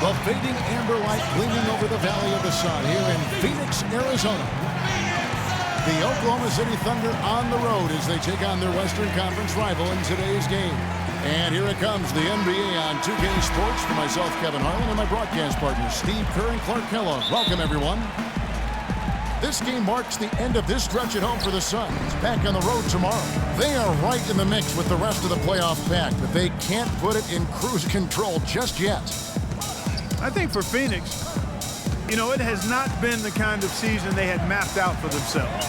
The fading amber light gleaming over the Valley of the Sun here in Phoenix, Arizona. The Oklahoma City Thunder on the road as they take on their Western Conference rival in today's game. And here it comes, the NBA on 2K Sports for myself, Kevin Harlan, and my broadcast partners, Steve Kerr and Clark Kellogg. Welcome, everyone. This game marks the end of this stretch at home for the Suns. Back on the road tomorrow. They are right in the mix with the rest of the playoff pack, but they can't put it in cruise control just yet. I think for Phoenix, you know, it has not been the kind of season they had mapped out for themselves.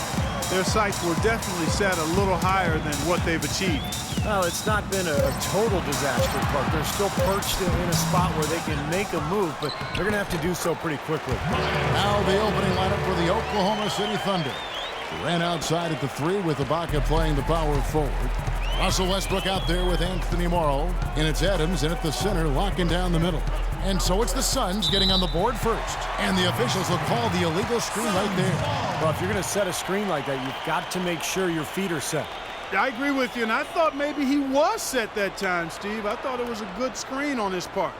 Their sights were definitely set a little higher than what they've achieved. Well, it's not been a total disaster, Clark. They're still perched in a spot where they can make a move, but they're going to have to do so pretty quickly. Now the opening lineup for the Oklahoma City Thunder. Durant outside at the 3 with Ibaka playing the power forward. Russell Westbrook out there with Anthony Morrow. And it's Adams in at the center, locking down the middle. And so it's the Suns getting on the board first. And the officials will call the illegal screen right there. Well, if you're going to set a screen like that, you've got to make sure your feet are set. I agree with you, and I thought maybe he was set that time, Steve. I thought it was a good screen on his part.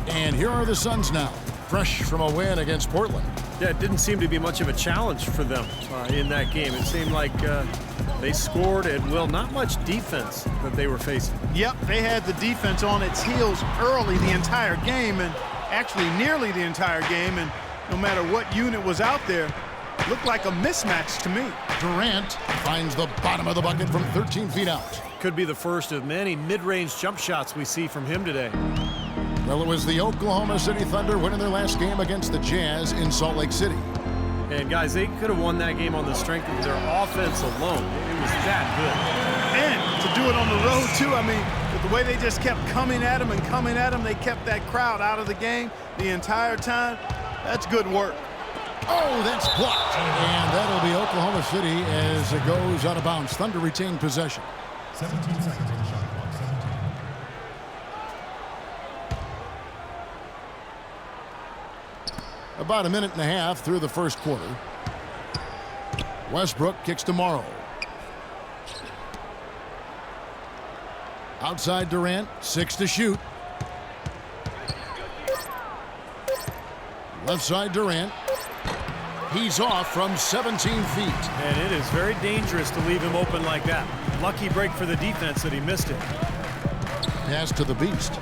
And here are the Suns now, fresh from a win against Portland. Yeah, it didn't seem to be much of a challenge for them in that game. It seemed like they scored at will. Not much defense that they were facing. Yep, they had the defense on its heels early the entire game, and actually nearly the entire game, and no matter what unit was out there, looked like a mismatch to me. Durant finds the bottom of the bucket from 13 feet out. Could be the first of many mid-range jump shots we see from him today. Well, it was the Oklahoma City Thunder winning their last game against the Jazz in Salt Lake City. And guys, they could have won that game on the strength of their offense alone. It was that good. And to do it on the road, too, I mean, with the way they just kept coming at them and coming at them, they kept that crowd out of the game the entire time. That's good work. Oh, that's blocked. And that'll be Oklahoma City as it goes out of bounds. Thunder retain possession. 17 seconds on the shot clock. 17. About a minute and a half through the first quarter. Westbrook kicks to Morrow. Outside Durant, 6 to shoot. Left side Durant. He's off from 17 feet. And it is very dangerous to leave him open like that. Lucky break for the defense that he missed it. Pass to the Beast.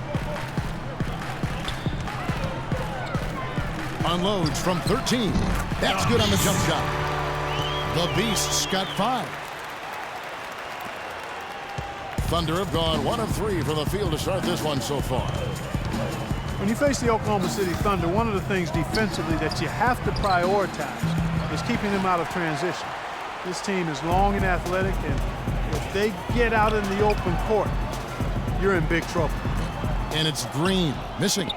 Unloads from 13. That's good on the jump shot. The Beast's got 5. Thunder have gone 1 of 3 from the field to start this one so far. When you face the Oklahoma City Thunder, one of the things defensively that you have to prioritize is keeping them out of transition. This team is long and athletic, and if they get out in the open court, you're in big trouble. And it's Green missing.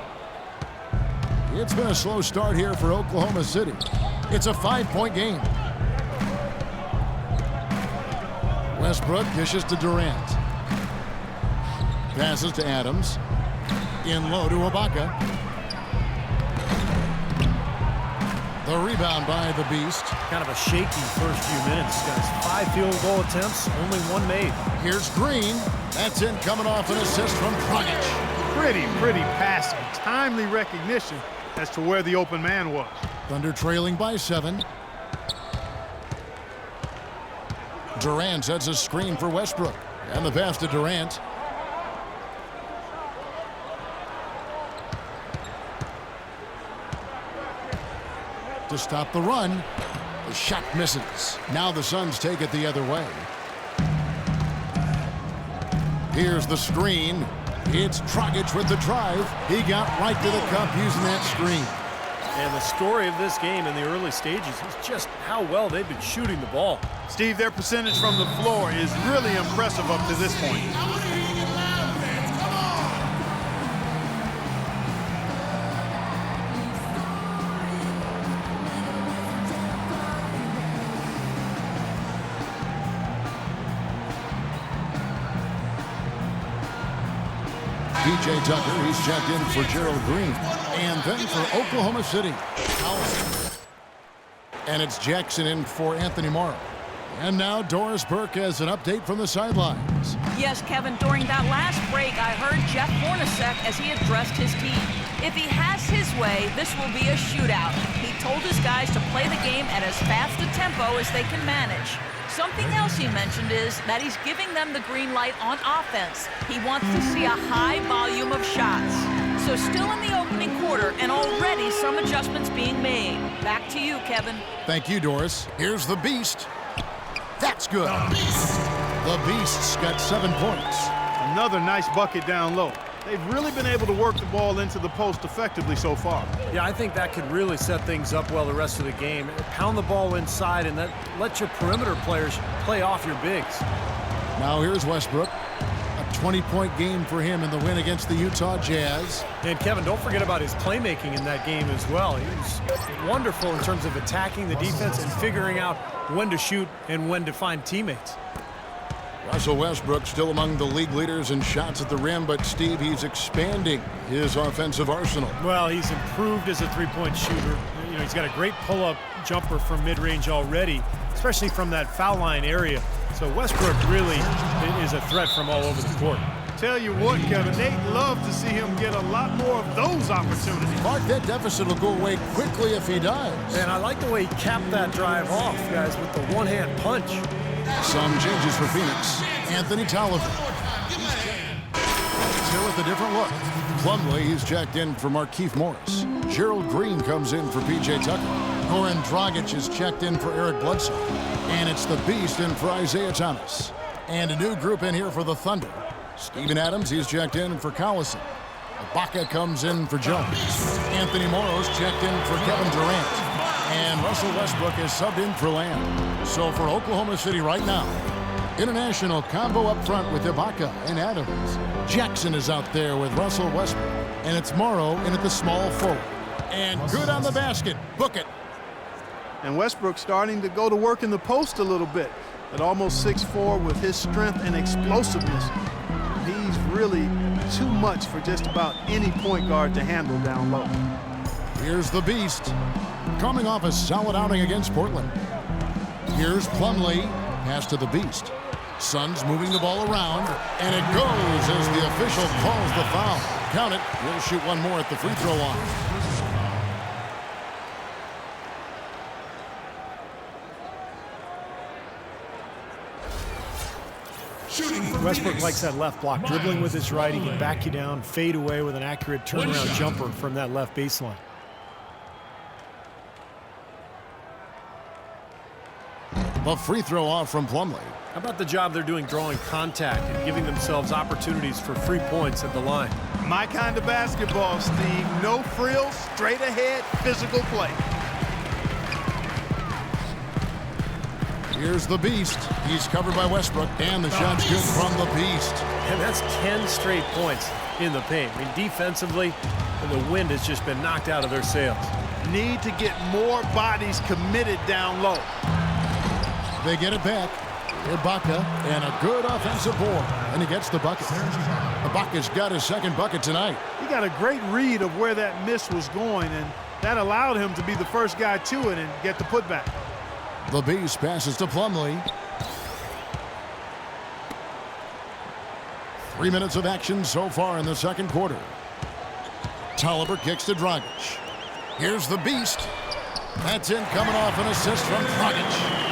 It's been a slow start here for Oklahoma City. It's a 5-point game. Westbrook dishes to Durant. Passes to Adams. In low to Ibaka. The rebound by the Beast. Kind of a shaky first few minutes, guys. 5 field goal attempts, only 1 made. Here's Green. That's in, coming off an assist from Dragic. Pretty passing. Timely recognition as to where the open man was. Thunder trailing by 7. Durant sets a screen for Westbrook. And the pass to Durant. To stop the run. The shot misses. Now the Suns take it the other way. Here's the screen. It's Dragic with the drive. He got right to the cup using that screen. And the story of this game in the early stages is just how well they've been shooting the ball. Steve, their percentage from the floor is really impressive up to this point. P.J. Tucker, he's checked in for Gerald Green. And then for Oklahoma City. And it's Jackson in for Anthony Morrow. And now Doris Burke has an update from the sidelines. Yes, Kevin, during that last break, I heard Jeff Hornacek as he addressed his team. If he has his way, this will be a shootout. He told his guys to play the game at as fast a tempo as they can manage. Something else he mentioned is that he's giving them the green light on offense. He wants to see a high volume of shots. So still in the opening quarter and already some adjustments being made. Back to you, Kevin. Thank you, Doris. Here's the Beast. That's good. The Beast's got 7 points. Another nice bucket down low. They've really been able to work the ball into the post effectively so far. Yeah, I think that could really set things up well the rest of the game. Pound the ball inside and let your perimeter players play off your bigs. Now here's Westbrook. A 20-point game for him in the win against the Utah Jazz. And Kevin, don't forget about his playmaking in that game as well. He was wonderful in terms of attacking the defense and figuring out when to shoot and when to find teammates. Russell Westbrook still among the league leaders in shots at the rim, but Steve, he's expanding his offensive arsenal. Well, he's improved as a three-point shooter. You know, he's got a great pull-up jumper from mid-range already, especially from that foul line area. So Westbrook really is a threat from all over the court. Tell you what, Kevin, they'd love to see him get a lot more of those opportunities. Mark, that deficit will go away quickly if he does. And I like the way he capped that drive off, guys, with the one-hand punch. Some changes for Phoenix. Anthony Tolliver. Still with a different look. Plumlee, he's checked in for Markieff Morris. Gerald Green comes in for P.J. Tucker. Goran Dragic is checked in for Eric Bledsoe. And it's the Beast in for Isaiah Thomas. And a new group in here for the Thunder. Steven Adams, he's checked in for Collison. Ibaka comes in for Jones. Anthony Morrow's checked in for Kevin Durant. And Russell Westbrook is subbed in for Lamb. So for Oklahoma City right now, international combo up front with Ibaka and Adams. Jackson is out there with Russell Westbrook. And it's Morrow in at the small forward. And good on the basket. Book it. And Westbrook starting to go to work in the post a little bit. At almost 6'4", with his strength and explosiveness, he's really too much for just about any point guard to handle down low. Here's the Beast, coming off a solid outing against Portland. Here's Plumlee, pass to the Beast. Suns moving the ball around, and it goes as the official calls the foul. Count it, we'll shoot one more at the free throw line. Westbrook likes that left block, dribbling with his right. He can back you down, fade away with an accurate turnaround jumper from that left baseline. A free throw off from Plumlee. How about the job they're doing drawing contact and giving themselves opportunities for free points at the line? My kind of basketball, Steve. No frills, straight ahead, physical play. Here's the Beast. He's covered by Westbrook, and the shot's good from the Beast. And that's 10 straight points in the paint. I mean, defensively, the wind has just been knocked out of their sails. Need to get more bodies committed down low. They get it back. Ibaka, and a good offensive board. And he gets the bucket. Ibaka's got his second bucket tonight. He got a great read of where that miss was going, and that allowed him to be the first guy to it and get the putback. The Beast passes to Plumlee. 3 minutes of action so far in the second quarter. Tolliver kicks to Dragic. Here's the Beast. That's in, coming off an assist from Dragic.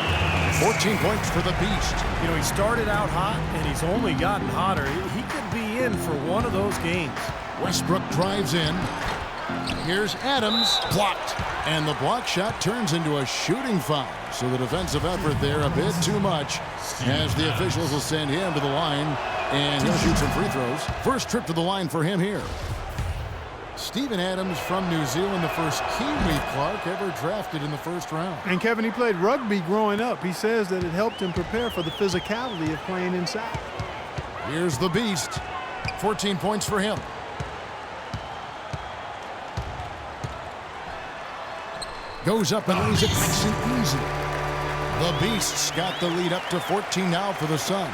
14 points for the Beast. You know, he started out hot, and he's only gotten hotter. He could be in for one of those games. Westbrook drives in. Here's Adams, blocked. And the block shot turns into a shooting foul. So the defensive effort there a bit too much, as the officials will send him to the line, and he'll shoot some free throws. First trip to the line for him here. Steven Adams from New Zealand, the first Kiwi Clark ever drafted in the first round. And Kevin, he played rugby growing up. He says that it helped him prepare for the physicality of playing inside. Here's the Beast. 14 points for him. Goes up and lays it nice and easy. The Beasts got the lead up to 14 now for the Suns.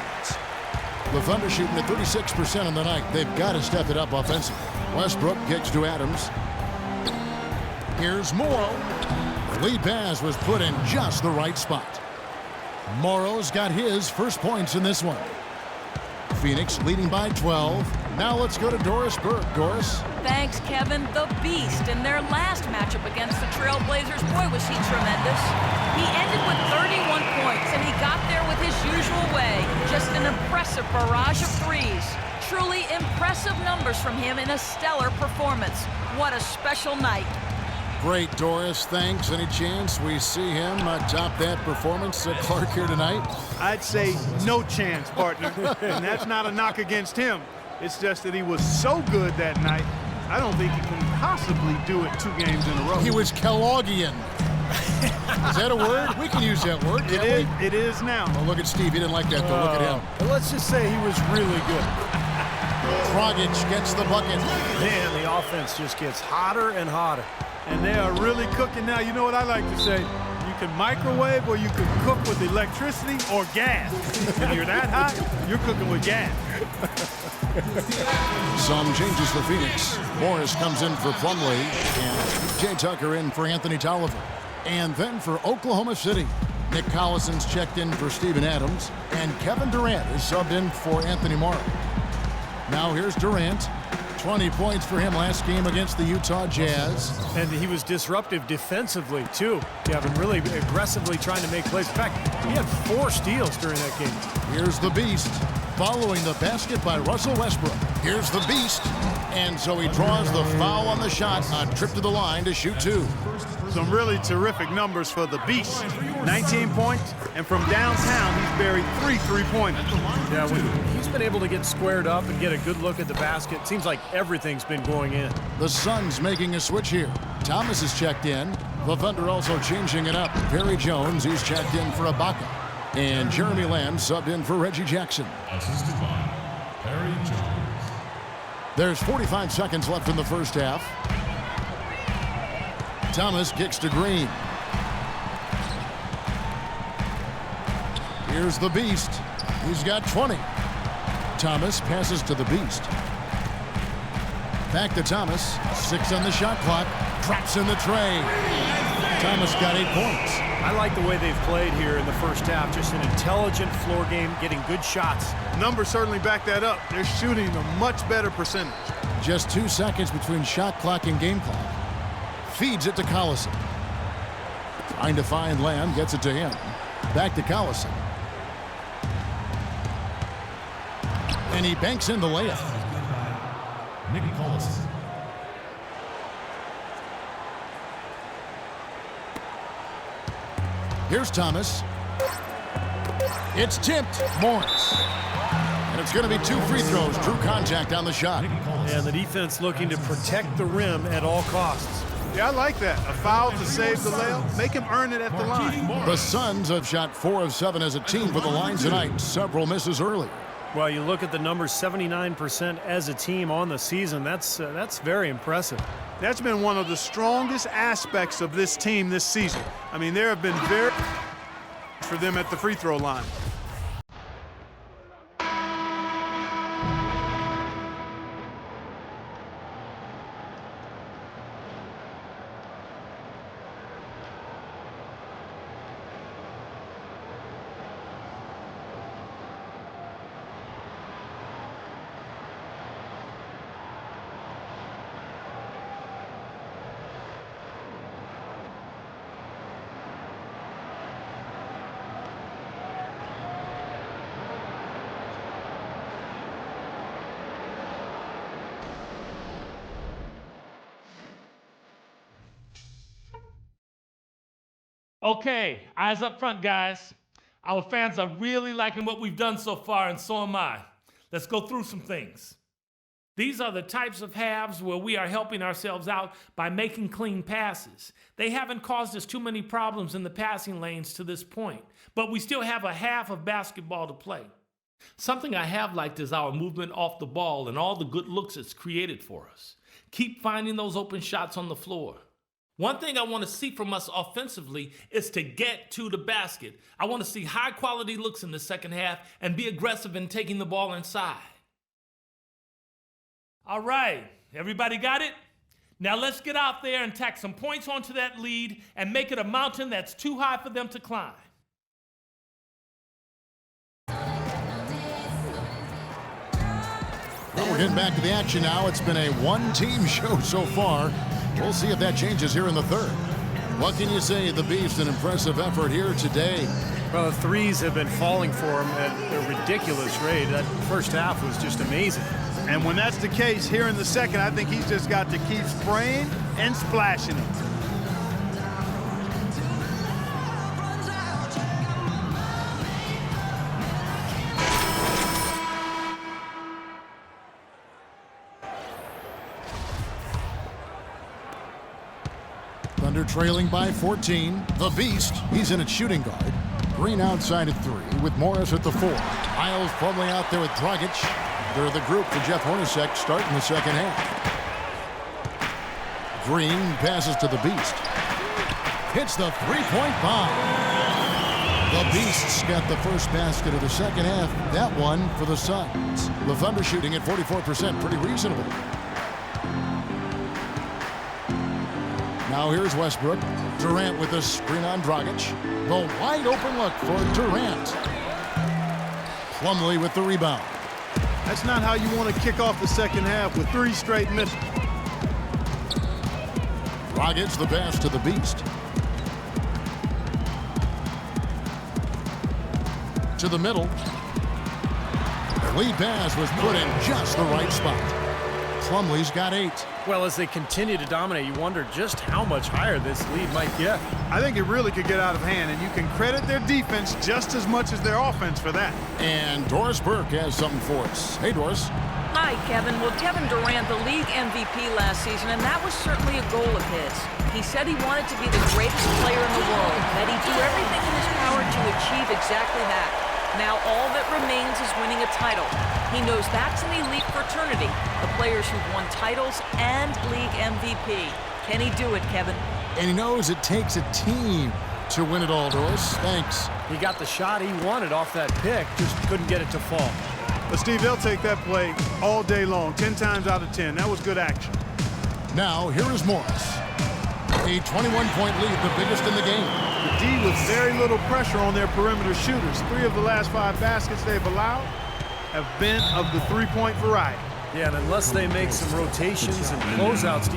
The Thunder shooting at 36% on the night. They've got to step it up offensively. Westbrook kicks to Adams. Here's Morrow. The lead pass was put in just the right spot. Morrow's got his first points in this one. Phoenix leading by 12. Now let's go to Doris Burke. Doris? Thanks, Kevin. The Beast in their last matchup against the Trailblazers. Boy, was he tremendous. He ended with 31 points, and he got there with his usual way. Just an impressive barrage of threes. Truly impressive numbers from him in a stellar performance. What a special night. Great, Doris. Thanks. Any chance we see him top that performance at Clark here tonight? I'd say no chance, partner. And that's not a knock against him. It's just that he was so good that night, I don't think he can possibly do it 2 games in a row. He was Kellogghian. Is that a word? We can use that word, can't we? It is now. Oh, look at Steve. He didn't like that, though. Look at him. But let's just say he was really good. Dragic gets the bucket. Man, the offense just gets hotter and hotter. And they are really cooking now. You know what I like to say? You can microwave or you can cook with electricity or gas. If you're that hot, you're cooking with gas. Some changes for Phoenix. Morris comes in for Plumlee, and Jay Tucker in for Anthony Tolliver. And then for Oklahoma City, Nick Collison's checked in for Steven Adams, and Kevin Durant is subbed in for Anthony Morrow. Now here's Durant. 20 points for him last game against the Utah Jazz. And he was disruptive defensively, too. Kevin really aggressively trying to make plays. In fact, he had 4 steals during that game. Here's the Beast, following the basket by Russell Westbrook. Here's the Beast, and so he draws the foul on the shot, a trip to the line to shoot 2. Some really terrific numbers for the Beast. 19 points, and from downtown, he's buried 3 3-pointers. Yeah, when he's been able to get squared up and get a good look at the basket, it seems like everything's been going in. The Suns making a switch here. Thomas is checked in. The Thunder also changing it up. Perry Jones, he's checked in for Ibaka. And Jeremy Lamb subbed in for Reggie Jackson. Assisted by Perry Jones. There's 45 seconds left in the first half. Thomas kicks to Green. Here's the Beast. He's got 20. Thomas passes to the Beast. Back to Thomas. 6 on the shot clock. Drops in the tray. Thomas got 8 points. I like the way they've played here in the first half. Just an intelligent floor game, getting good shots. Numbers certainly back that up. They're shooting a much better percentage. Just 2 seconds between shot clock and game clock. Feeds it to Collison. Trying to find Lamb, gets it to him. Back to Collison. And he banks in the layup. Nick Collison. Here's Thomas. It's tipped. Morris. And it's going to be 2 free throws. True contact on the shot. And the defense looking to protect the rim at all costs. Yeah, I like that. A foul to save the layup. Make him earn it at the line. The Suns have shot 4 of 7 as a team for the line tonight. Several misses earlier. Well, you look at the numbers, 79% as a team on the season. That's very impressive. That's been one of the strongest aspects of this team this season. I mean, there have been very for them at the free throw line. Okay, eyes up front, guys. Our fans are really liking what we've done so far, and so am I. Let's go through some things. These are the types of halves where we are helping ourselves out by making clean passes. They haven't caused us too many problems in the passing lanes to this point, but we still have a half of basketball to play. Something I have liked is our movement off the ball and all the good looks it's created for us. Keep finding those open shots on the floor. One thing I want to see from us offensively is to get to the basket. I want to see high quality looks in the second half and be aggressive in taking the ball inside. All right, everybody got it? Now let's get out there and tack some points onto that lead and make it a mountain that's too high for them to climb. Well, we're getting back to the action now. It's been a one-team show so far. We'll see if that changes here in the third. What can you say? The Beast, an impressive effort here today. Well, the threes have been falling for him at a ridiculous rate. That first half was just amazing. And when that's the case here in the second, I think he's just got to keep spraying and splashing them. Thunder trailing by 14. The Beast, he's in at shooting guard. Green outside at 3 with Morris at the 4. Isles probably out there with Dragic. They're the group for Jeff Hornacek starting the second half. Green passes to the Beast. Hits the three-point bomb. The Beasts got the first basket of the second half. That one for the Suns. The Thunder shooting at 44%, pretty reasonable. Now here's Westbrook. Durant with a screen on Dragic. The wide open look for Durant. Plumlee with the rebound. That's not how you want to kick off the second half with 3 straight misses. Dragic the pass to the Beast. To the middle. The lead pass was put in just the right spot. Plumlee's got 8. Well, as they continue to dominate, you wonder just how much higher this lead might get. I think it really could get out of hand, and you can credit their defense just as much as their offense for that. And Doris Burke has something for us. Hey, Doris. Hi, Kevin. Well, Kevin Durant, the league MVP last season, and that was certainly a goal of his. He said he wanted to be the greatest player in the world, that he'd do everything in his power to achieve exactly that. Now all that remains is winning a title. He knows that's an elite fraternity, the players who've won titles and league MVP. Can he do it, Kevin? And he knows it takes a team to win it all, Doris. Thanks. He got the shot he wanted off that pick, just couldn't get it to fall. But Steve, they'll take that play all day long, 10 times out of 10. That was good action. Now here is Morris. A 21-point lead, the biggest in the game. The D with very little pressure on their perimeter shooters. 3 of the last 5 baskets they've allowed have been of the 3-point variety. Yeah, and unless they make some rotations and closeouts,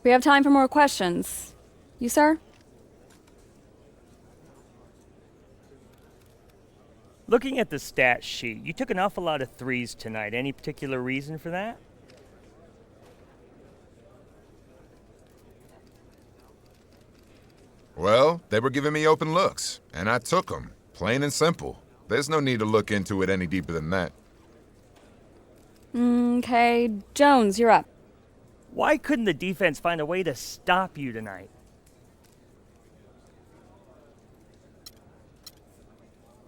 We have time for more questions. You, sir? Looking at the stat sheet, you took an awful lot of threes tonight. Any particular reason for that? Well, they were giving me open looks, and I took them. Plain and simple. There's no need to look into it any deeper than that. Okay, Jones, you're up. Why couldn't the defense find a way to stop you tonight?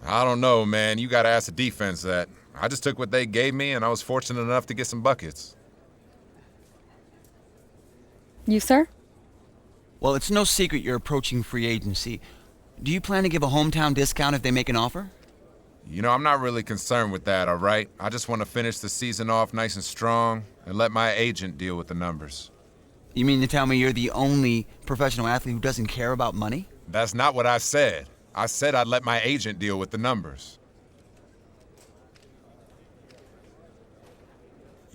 I don't know, man. You gotta ask the defense that. I just took what they gave me, and I was fortunate enough to get some buckets. You, sir? Well, it's no secret you're approaching free agency. Do you plan to give a hometown discount if they make an offer? You know, I'm not really concerned with that, all right? I just want to finish the season off nice and strong and let my agent deal with the numbers. You mean to tell me you're the only professional athlete who doesn't care about money? That's not what I said. I said I'd let my agent deal with the numbers.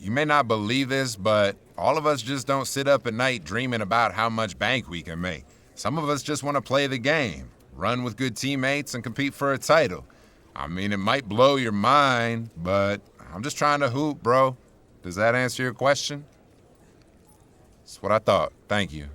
you may not believe this, but all of us just don't sit up at night dreaming about how much bank we can make. Some of us just want to play the game, run with good teammates, and compete for a title. I mean, it might blow your mind, but I'm just trying to hoop, bro. Does that answer your question? That's what I thought. Thank you.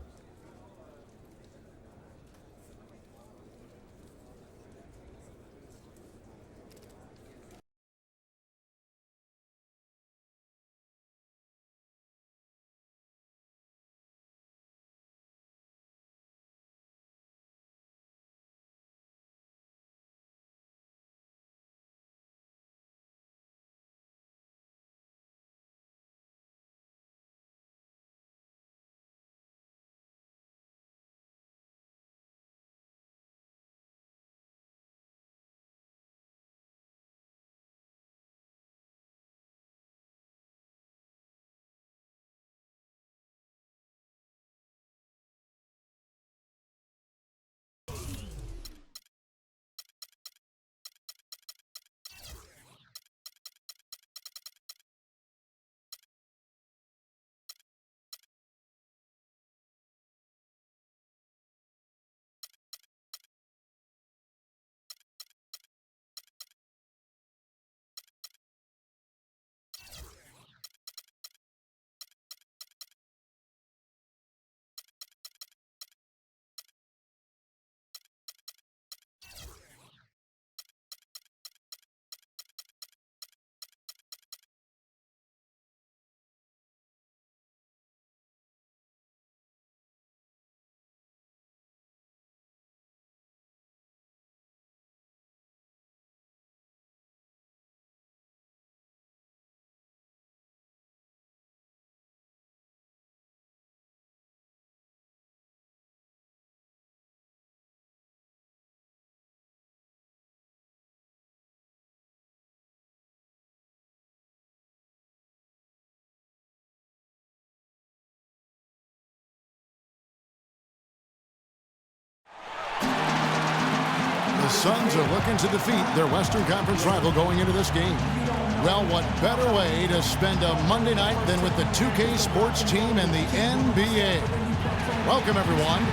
The Suns are looking to defeat their Western Conference rival going into this game. Well, what better way to spend a Monday night than with the 2K Sports team and the NBA? Welcome, everyone.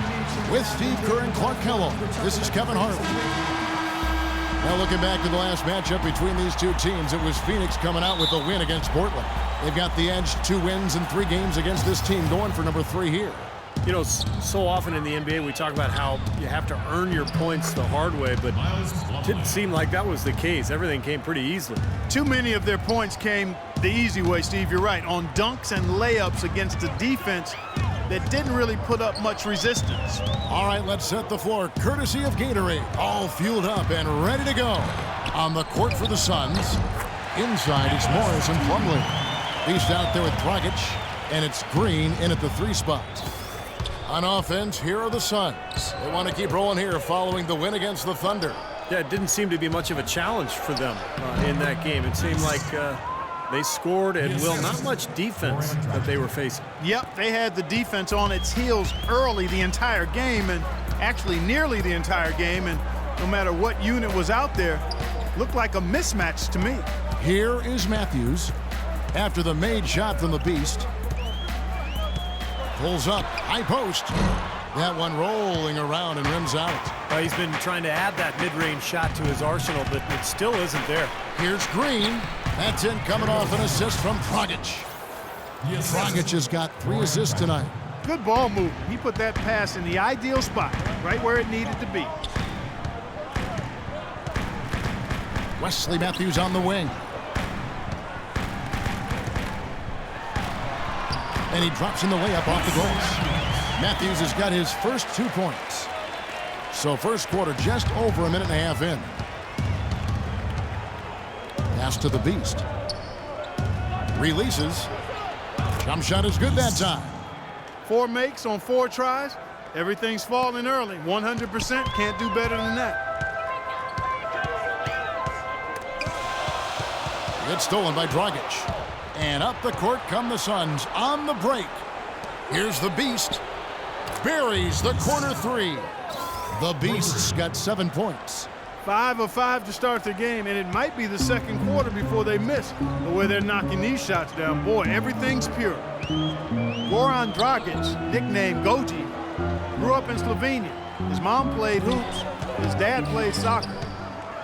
With Steve Kerr and Clark Kellogg, this is Kevin Harlan. Now, looking back to the last matchup between these two teams, it was Phoenix coming out with a win against Portland. They've got the edge, 2 wins in 3 games against this team, going for number 3 here. You know, so often in the NBA we talk about how you have to earn your points the hard way, but it didn't seem like that was the case. Everything came pretty easily. Too many of their points came the easy way, Steve. You're right. On dunks and layups against a defense that didn't really put up much resistance. All right, let's set the floor. Courtesy of Gatorade, all fueled up and ready to go. On the court for the Suns. Inside, it's Morris and Plumlee. Beast out there with Dragic, and it's Green in at the 3 spot. On offense, here are the Suns. They want to keep rolling here following the win against the Thunder. Yeah, it didn't seem to be much of a challenge for them in that game. It seemed like they scored at will, not much defense that they were facing. Yep, they had the defense on its heels early the entire game, and actually nearly the entire game, and no matter what unit was out there, looked like a mismatch to me. Here is Matthews after the made shot from the Beast. Pulls up, high post. That one rolling around and rims out. He's been trying to add that mid-range shot to his arsenal, but it still isn't there. Here's Green. That's in, coming off an assist from Dragic. Dragic has got 3 assists tonight. Good ball movement. He put that pass in the ideal spot, right where it needed to be. Wesley Matthews on the wing. And he drops in the layup off the glass. Matthews has got his first 2 points. So first quarter just over a minute and a half in. Pass to the Beast. Releases. Jump shot is good that time. 4 makes on 4 tries. Everything's falling early. 100%, can't do better than that. It's stolen by Dragic. And up the court come the Suns on the break. Here's the Beast. Buries the corner 3. The Beast's got 7 points. 5 of 5 to start the game, and it might be the second quarter before they miss. The way they're knocking these shots down, boy, everything's pure. Goran Dragic, nicknamed Goji, grew up in Slovenia. His mom played hoops. His dad played soccer.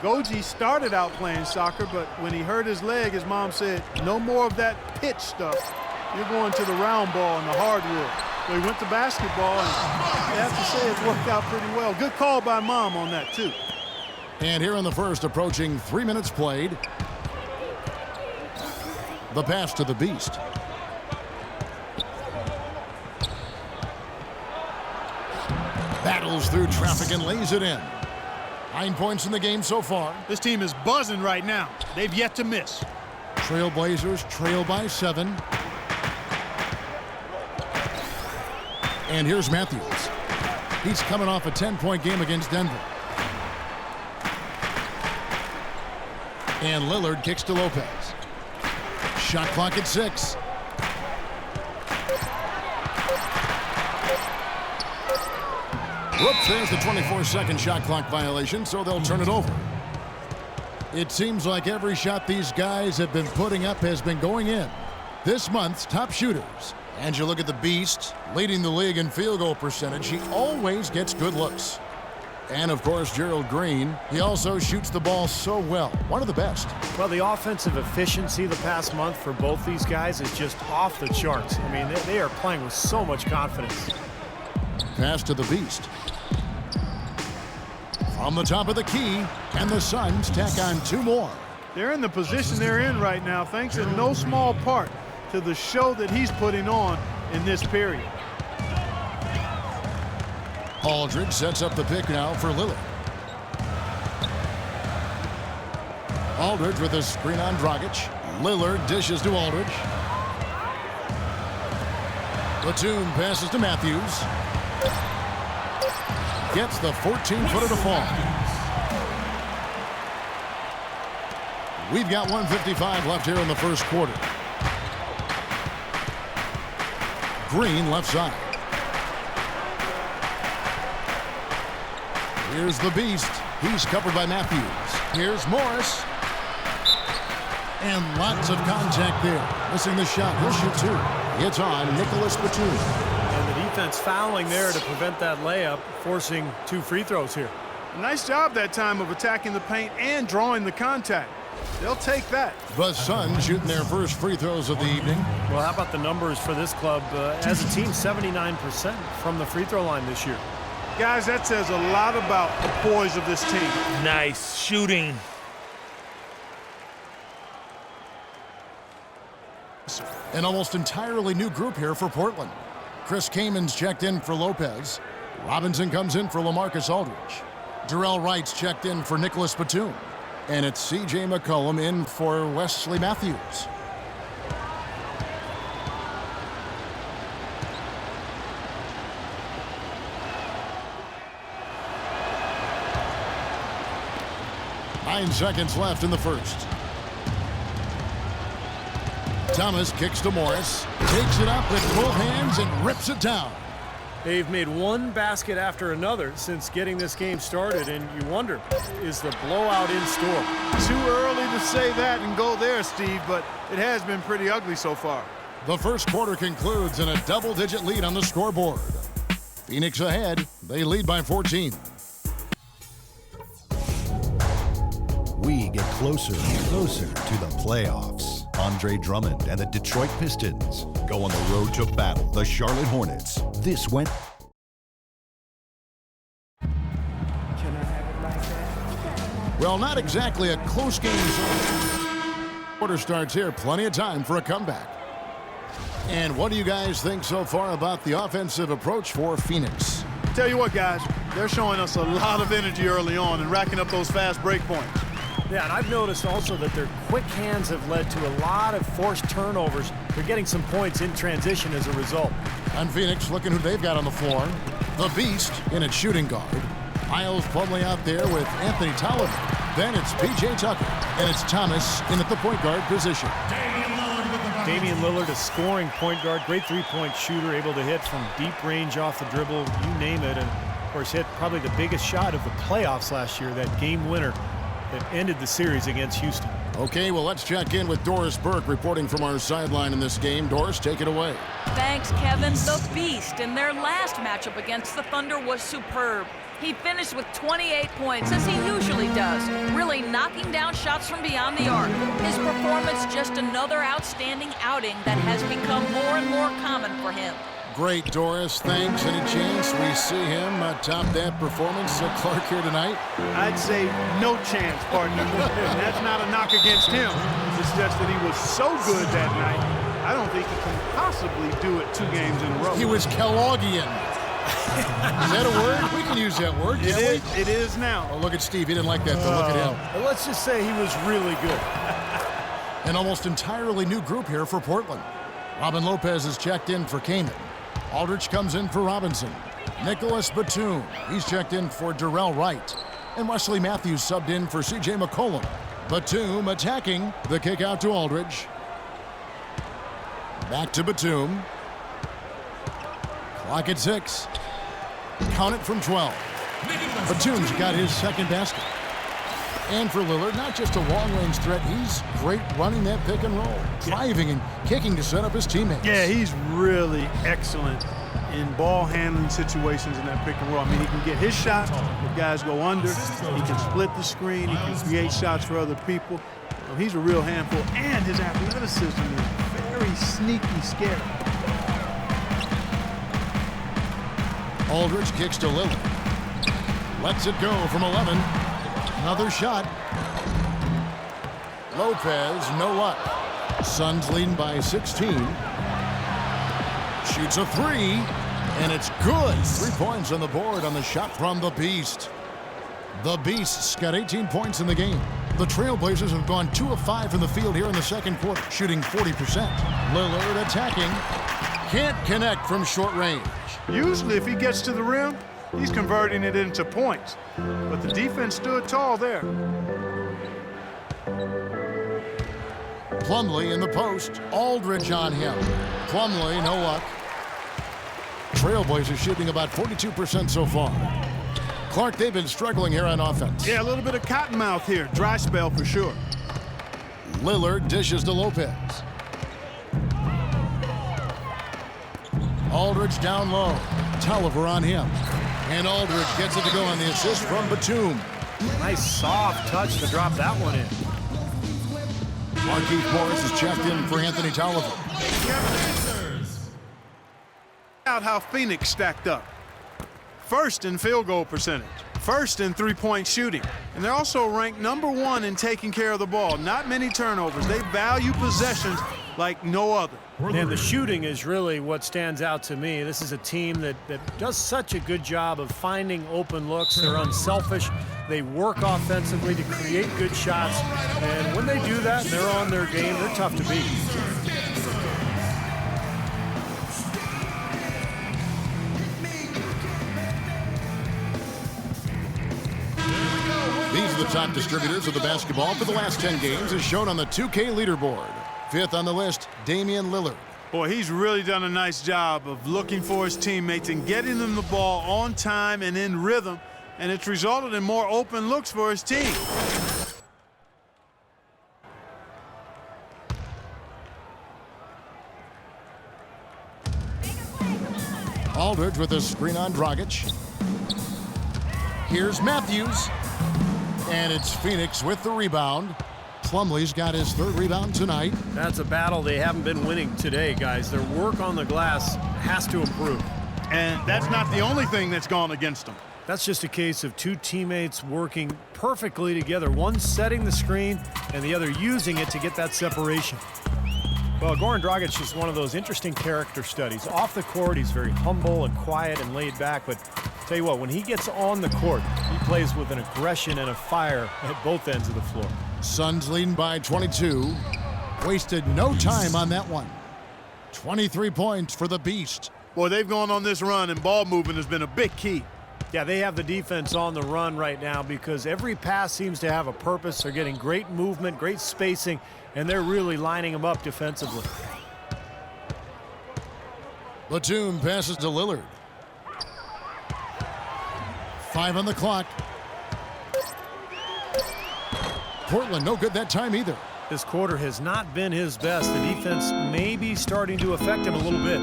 Goji started out playing soccer, but when he hurt his leg, his mom said, no more of that pitch stuff. You're going to the round ball and the hardwood. So he went to basketball, and I have to say it's worked out pretty well. Good call by Mom on that, too. And here in the first, approaching 3 minutes played. The pass to the Beast. Battles through traffic and lays it in. 9 points in the game so far. This team is buzzing right now. They've yet to miss. Trailblazers trail by 7. And here's Matthews. He's coming off a 10-point game against Denver. And Lillard kicks to Lopez. Shot clock at 6. Whoops, there's the 24-second shot clock violation, so they'll turn it over. It seems like every shot these guys have been putting up has been going in. This month's top shooters. And you look at the Beast, leading the league in field goal percentage. He always gets good looks. And, of course, Gerald Green. He also shoots the ball so well. One of the best. Well, the offensive efficiency the past month for both these guys is just off the charts. I mean, they are playing with so much confidence. Pass to the Beast. From the top of the key, and the Suns tack on 2 more. They're in the position they're in right now, thanks in no small part to the show that he's putting on in this period. Aldridge sets up the pick now for Lillard. Aldridge with a screen on Dragic. Lillard dishes to Aldridge. Batum passes to Matthews. Gets the 14-footer to fall. We've got 1:55 left here in the first quarter. Green left side. Here's the Beast. He's covered by Matthews. Here's Morris. And lots of contact there. Missing the shot. He'll shoot 2. It's on Nicholas Batum. And the defense fouling there to prevent that layup, forcing 2 free throws here. Nice job that time of attacking the paint and drawing the contact. They'll take that. The Suns shooting their first free throws of the evening. Well, how about the numbers for this club? As a team, 79% from the free throw line this year. Guys, that says a lot about the poise of this team. Nice shooting. An almost entirely new group here for Portland. Chris Kamen's checked in for Lopez. Robinson comes in for LaMarcus Aldridge. Darrell Wright's checked in for Nicholas Batum. And it's C.J. McCollum in for Wesley Matthews. Nine seconds left in the first. Thomas kicks to Morris, takes it up with both hands and rips it down. They've made one basket after another since getting this game started, and you wonder, is the blowout in store? Too early to say that and go there, Steve, but it has been pretty ugly so far. The first quarter concludes in a double-digit lead on the scoreboard. Phoenix ahead. They lead by 14. We get closer and closer to the playoffs. Andre Drummond and the Detroit Pistons go on the road to battle the Charlotte Hornets. This went. Well, not exactly a close game. Quarter starts here. Plenty of time for a comeback. And what do you guys think so far about the offensive approach for Phoenix? Tell you what, guys, they're showing us a lot of energy early on and racking up those fast break points. Yeah, and I've noticed also that their quick hands have led to a lot of forced turnovers. They're getting some points in transition as a result. And Phoenix looking who they've got on the floor. The Beast in at shooting guard. Miles Plumlee out there with Anthony Tolliver. Then it's P.J. Tucker. And it's Thomas in at the point guard position. Damian Lillard, a scoring point guard, great three-point shooter, able to hit from deep range off the dribble, you name it. And Of course, hit probably the biggest shot of the playoffs last year, that game winner that ended the series against Houston. Okay, well, let's check in with Doris Burke reporting from our sideline in this game. Doris, take it away. Thanks, Kevin. The Beast in their last matchup against the Thunder was superb. He finished with 28 points, as he usually does, really knocking down shots from beyond the arc. His performance just another outstanding outing that has become more and more common for him. Great, Doris. Thanks. Any chance we see him top that performance at Clark here tonight? I'd say no chance, partner. And that's not a knock against him. It's just that he was so good that night, I don't think he can possibly do it 2 games in a row. He was Kellogghian. Is that a word? We can use that word. It is now. Oh, look at Steve. He didn't like that, though. Look at him. Well, let's just say he was really good. An almost entirely new group here for Portland. Robin Lopez is checked in for Kanan. Aldridge comes in for Robinson. Nicholas Batum, he's checked in for Darrell Wright. And Wesley Matthews subbed in for C.J. McCollum. Batum attacking, the kick out to Aldridge. Back to Batum. Clock at 6. Count it from 12. Batum's got his second basket. And for Lillard, not just a long-range threat, he's great running that pick and roll, driving and kicking to set up his teammates. Yeah, he's really excellent in ball handling situations in that pick and roll. I mean, he can get his shot, the guys go under, he can split the screen, he can create shots for other people. So he's a real handful, and his athleticism is very sneaky, scary. Aldridge kicks to Lillard. Lets it go from 11. Another shot. Lopez, no luck. Suns leading by 16. Shoots a 3, and it's good. 3 points on the board on the shot from the Beast. The Beast's got 18 points in the game. The Trailblazers have gone 2 of 5 from the field here in the second quarter, shooting 40%. Lillard attacking. Can't connect from short range. Usually, if he gets to the rim, he's converting it into points. But the defense stood tall there. Plumlee in the post. Aldridge on him. Plumlee, no luck. Trailblazers shooting about 42% so far. Clark, they've been struggling here on offense. Yeah, a little bit of cottonmouth here. Dry spell for sure. Lillard dishes to Lopez. Aldridge down low. Tolliver on him. And Aldridge gets it to go on the assist from Batum. Nice soft touch to drop that one in. Markieff Morris is checked in for Anthony Tolliver. Out how Phoenix stacked up. First in field goal percentage. First in three-point shooting. And they're also ranked #1 in taking care of the ball. Not many turnovers. They value possessions like no other. And the shooting is really what stands out to me. This is a team that does such a good job of finding open looks. They're unselfish. They work offensively to create good shots. And when they do that and they're on their game, they're tough to beat. These are the top distributors of the basketball for the last 10 games as shown on the 2K leaderboard. 5th on the list, Damian Lillard. Boy, he's really done a nice job of looking for his teammates and getting them the ball on time and in rhythm, and it's resulted in more open looks for his team. Aldridge with a screen on Dragic. Here's Matthews. And it's Phoenix with the rebound. Plumlee's got his 3rd rebound tonight. That's a battle they haven't been winning today, guys. Their work on the glass has to improve. And that's not the only thing that's gone against them. That's just a case of 2 teammates working perfectly together. One setting the screen and the other using it to get that separation. Well, Goran Dragic is one of those interesting character studies. Off the court, he's very humble and quiet and laid back, but tell you what, when he gets on the court, he plays with an aggression and a fire at both ends of the floor. Suns leading by 22. Wasted no time on that one. 23 points for the Beast. Boy, they've gone on this run, and ball movement has been a big key. Yeah, they have the defense on the run right now because every pass seems to have a purpose. They're getting great movement, great spacing, and they're really lining them up defensively. Batum passes to Lillard. 5 on the clock. Portland no good that time either. This quarter has not been his best. The defense may be starting to affect him a little bit.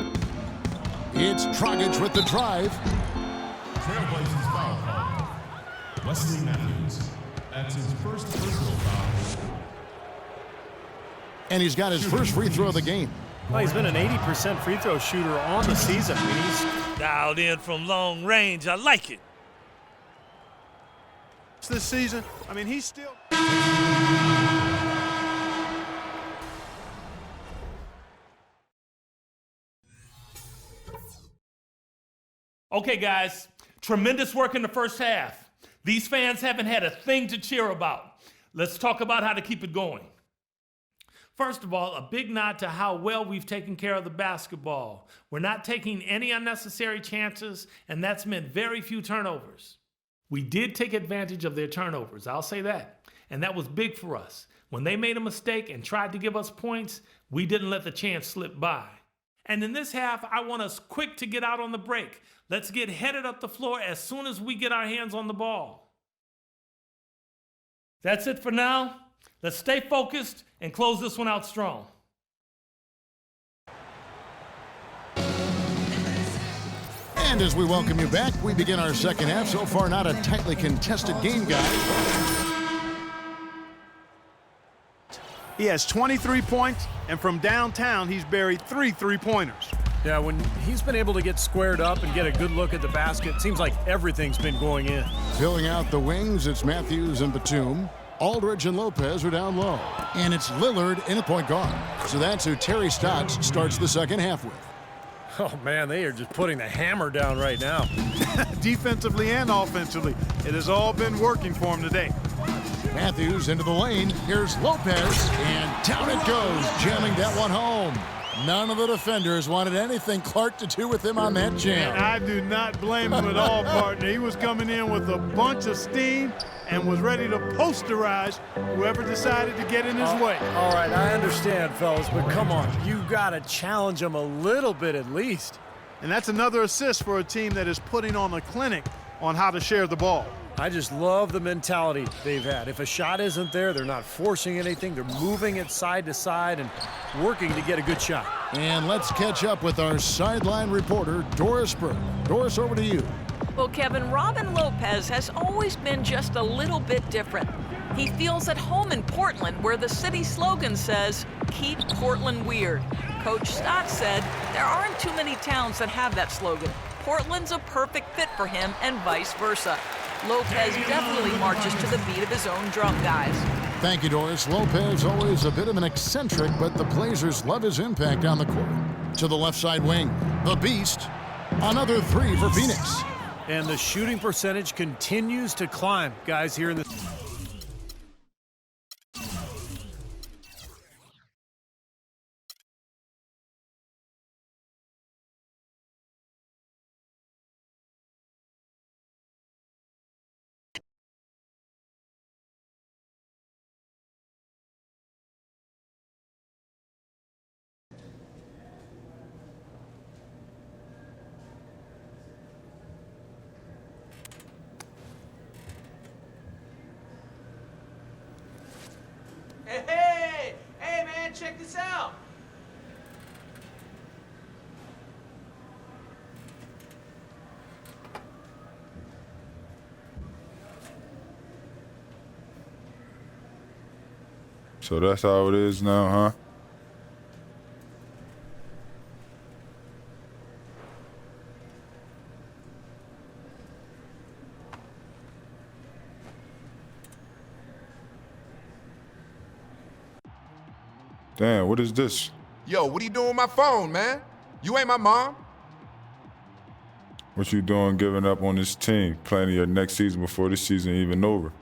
It's Dragic with the drive. Trailblazers foul call. Wesley Matthews. That's his first personal foul. And he's got his first free throw of the game. Well, he's been an 80% free throw shooter on the season. I mean, he's Dialed in from long range. I like it. This season, I mean, he's still... Okay, guys, tremendous work in the first half. These fans haven't had a thing to cheer about. Let's talk about how to keep it going. First of all, a big nod to how well we've taken care of the basketball. We're not taking any unnecessary chances, and that's meant very few turnovers. We did take advantage of their turnovers, I'll say that. And that was big for us. When they made a mistake and tried to give us points, we didn't let the chance slip by. And in this half, I want us quick to get out on the break. Let's get headed up the floor as soon as we get our hands on the ball. That's it for now. Let's stay focused and close this one out strong. And as we welcome you back, we begin our second half. So far, not a tightly contested game, guys. He has 23 points, and from downtown, he's buried 3 3-pointers. Yeah, when he's been able to get squared up and get a good look at the basket, it seems like everything's been going in. Filling out the wings, it's Matthews and Batum. Aldridge and Lopez are down low. And it's Lillard in a point guard. So that's who Terry Stotts starts the second half with. Oh, man, they are just putting the hammer down right now. Defensively and offensively, it has all been working for him today. Matthews into the lane. Here's Lopez, and down it goes, jamming that one home. None of the defenders wanted anything Clark to do with him on that jam. And I do not blame him at all, partner. He was coming in with a bunch of steam and was ready to posterize whoever decided to get in his way. All right, I understand, fellas, but come on. You got to challenge him a little bit at least. And that's another assist for a team that is putting on a clinic on how to share the ball. I just love the mentality they've had. If a shot isn't there, they're not forcing anything. They're moving it side to side and working to get a good shot. And let's catch up with our sideline reporter, Doris Burke. Doris, over to you. Well, Kevin, Robin Lopez has always been just a little bit different. He feels at home in Portland, where the city slogan says, "Keep Portland weird." Coach Stott said there aren't too many towns that have that slogan. Portland's a perfect fit for him and vice versa. Lopez definitely marches to the beat of his own drum, guys. Thank you, Doris. Lopez, always a bit of an eccentric, but the Blazers love his impact on the court. To the left side wing, the Beast. Another 3 for Phoenix. And the shooting percentage continues to climb, guys, here in the... Hey, man, check this out. So that's how it is now, huh? Damn, what is this? Yo, what are you doing with my phone, man? You ain't my mom. What you doing giving up on this team, planning your next season before this season even over?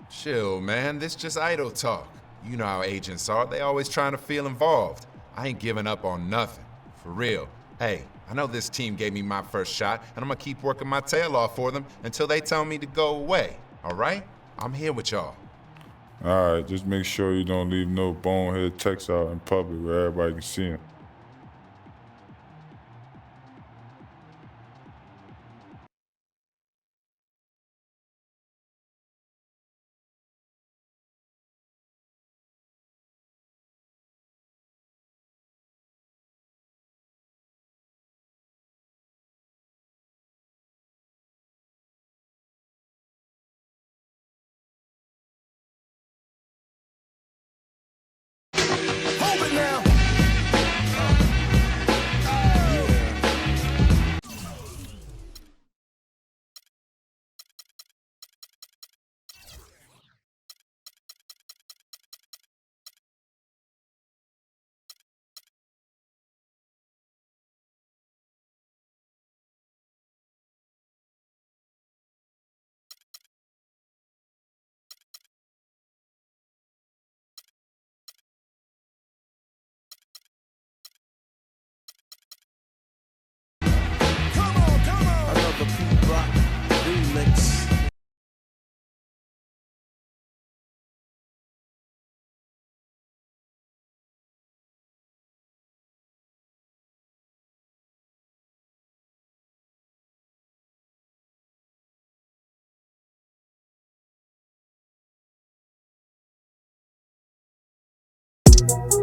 Chill, man. This just idle talk. You know how agents are. They always trying to feel involved. I ain't giving up on nothing. For real. Hey, I know this team gave me my first shot, and I'm gonna keep working my tail off for them until they tell me to go away. All right? I'm here with y'all. All right, just make sure you don't leave no bonehead texts out in public where everybody can see them. Jones.